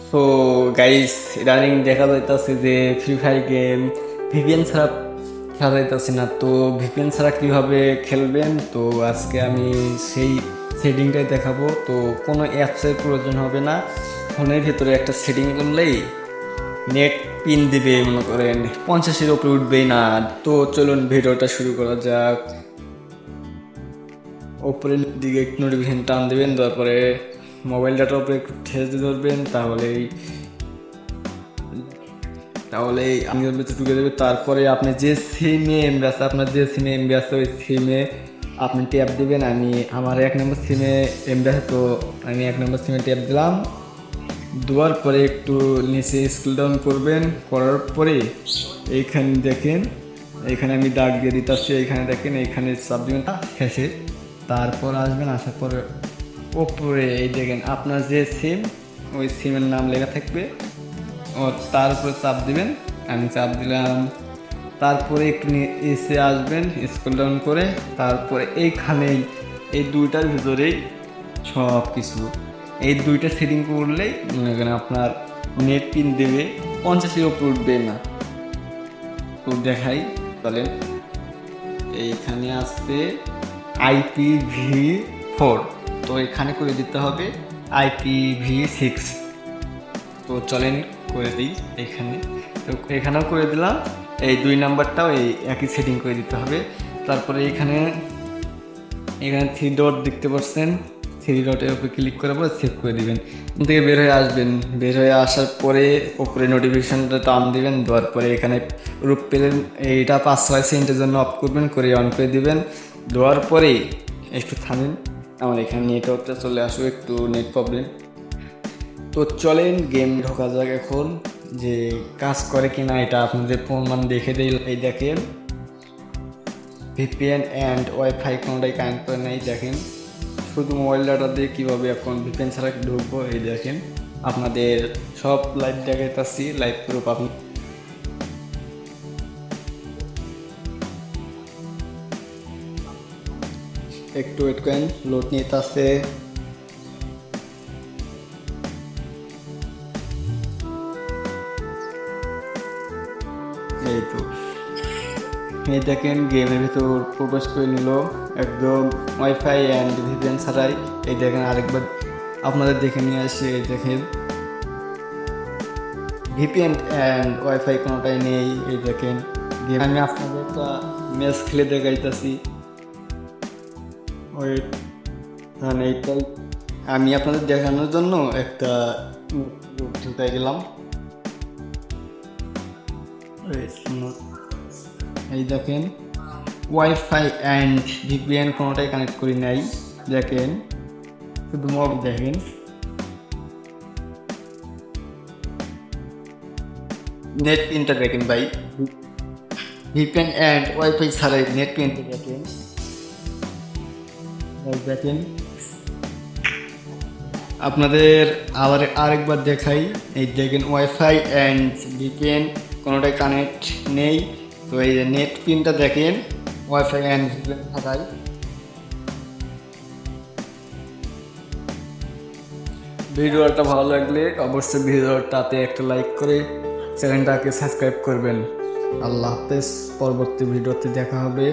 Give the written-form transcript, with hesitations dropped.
So guys, ইদানিং দেখা যাইতেছে যে ফ্রি ফায়ার গেম ভিপিএন ছাড়া খেলা যাইতেছে না। তো ভিপিএন ছাড়া কীভাবে খেলবেন, তো আজকে আমি সেই সেটিংটাই দেখাবো। তো কোনো অ্যাপসের প্রয়োজন হবে না, ফোনের ভিতরে একটা সেটিং করলেই নেট পিন দিবে, মনে করেন 50-এর উপরে উঠবেই না। তো চলুন ভিডিওটা শুরু করা যাক। ওপরের দিকে একটু নোটিফিকেশন টান দেবেন, তারপরে মোবাইল ডাটার উপরে একটু ঠেস দিয়ে ধরবেন, তাহলেই আমি ঢুকে দেবে। তারপরে আপনি যে সিমে এমবি আছে, আপনার যে সিমে এমবি আছে ওই সিমে আপনি ট্যাপ দিবেন। আমার 1 নম্বর সিমে এমবি আছে, তো আমি 1 নম্বর সিমে ট্যাপ দিলাম। দেওয়ার পরে একটু নিচে স্ক্রল ডাউন করবেন, করার পরে এইখানে দেখেন, এইখানে আমি দাগ দিয়ে দিতেছি, এইখানে দেখেন, এইখানে চাপ দিবেন শেষে। তারপর আসবেন, আসার পরে ওপরে এই দেখেন আপনার যে সিম, ওই সিমের নাম লেখা থাকবে, ও তার উপরে চাপ দিবেন। আমি চাপ দিলাম। তারপরে একটু এসে আসবেন স্ক্রল ডাউন করে, তারপরে এইখানেই এই দুইটার ভিতরেই সব কিছু, এই দুইটা সেটিং করলেই মনে করেন আপনার নেট পিন দেবে, 50-এর উপর উঠবে না। তো দেখাই, বলেন এইখানে আসছে IPv4, তো এখানে করে দিতে হবে IPv6। তো চলেন করে দিই এখানে। তো এখানেও করে দিলাম, এই 2 নাম্বারটাও এই একই সেটিং করে দিতে হবে। তারপরে এখানে 3 ডট দেখতে পাচ্ছেন, 3 ডটের উপরে ক্লিক করার পরে সেভ করে দিবেন। থেকে বের হয়ে আসবেন, বের হয়ে আসার পরে উপরে নোটিফিকেশানটা টান দিবেন, দেওয়ার পরে এখানে রূপ পেলেন, এইটা 5-6 সেকেন্ডের জন্য অফ করবেন, করে অন করে দিবেন। দেওয়ার পরে একটু থামেন, আমার এখানে নেটওয়ার্কটা চলে আসবে, একটু নেট প্রবলেম। তো চলেন গেম ঢোকা যাক এখন, যে কাজ করে কিনা এটা আপনাদের প্রমাণ দেখে দেই। এই দেখেন ভিপিএন অ্যান্ড ওয়াইফাই কোনোটাই কানেক্ট করে নাই। দেখেন শুধু মোবাইল ডাটা দিয়ে কীভাবে এখন ভিপিএন ছাড়া ঢুকবো, এই দেখেন আপনাদের সব লাইভ দেখাইতেছি, লাইভ প্রুফ। আপনি একটু ওয়েট করেন, লোড নিতে আসতে। এই তো এই দেখেন গেমের ভিতর প্রবেশ করে নিল একদম ওয়াইফাই অ্যান্ড ভিপিএন ছাড়াই। এই দেখেন আরেকবার আপনাদের দেখে নিয়ে আসি। এই দেখেন ভিপিএন অ্যান্ড ওয়াইফাই কোনোটাই নেই। এই দেখেন গেম আমি আপনাদের একটা ম্যাচ খেলে দেখাইতেছি। ওই মানে এইটাই আমি আপনাদের দেখানোর জন্য একটা ঢুকাই দিলাম। এই দেখেন ওয়াইফাই অ্যান্ড ভিপিএন কোনোটাই কানেক্ট করি নাই। দেখেন শুধু মোবাইল, দেখেন নেট পিনটা দেখেন ভাই, ভিপিএন অ্যান্ড ওয়াইফাই ছাড়াই নেট পিনটা দেখেন। দেখেন আপনাদের আবার আরেকবার দেখাই। এই দেখেন ওয়াইফাই অ্যান্ড ভিপিএন কোনোটাই কানেক্ট নেই। তো এই যে নেট পিনটা দেখেন ওয়াইফাই অ্যান্ড ভিপিএন থাকায়। ভিডিওটা ভালো লাগলে অবশ্যই ভিডিওটাতে একটা লাইক করে চ্যানেলটাকে সাবস্ক্রাইব করবেন। আল্লাহ হাফেজ, পরবর্তী ভিডিওতে দেখা হবে।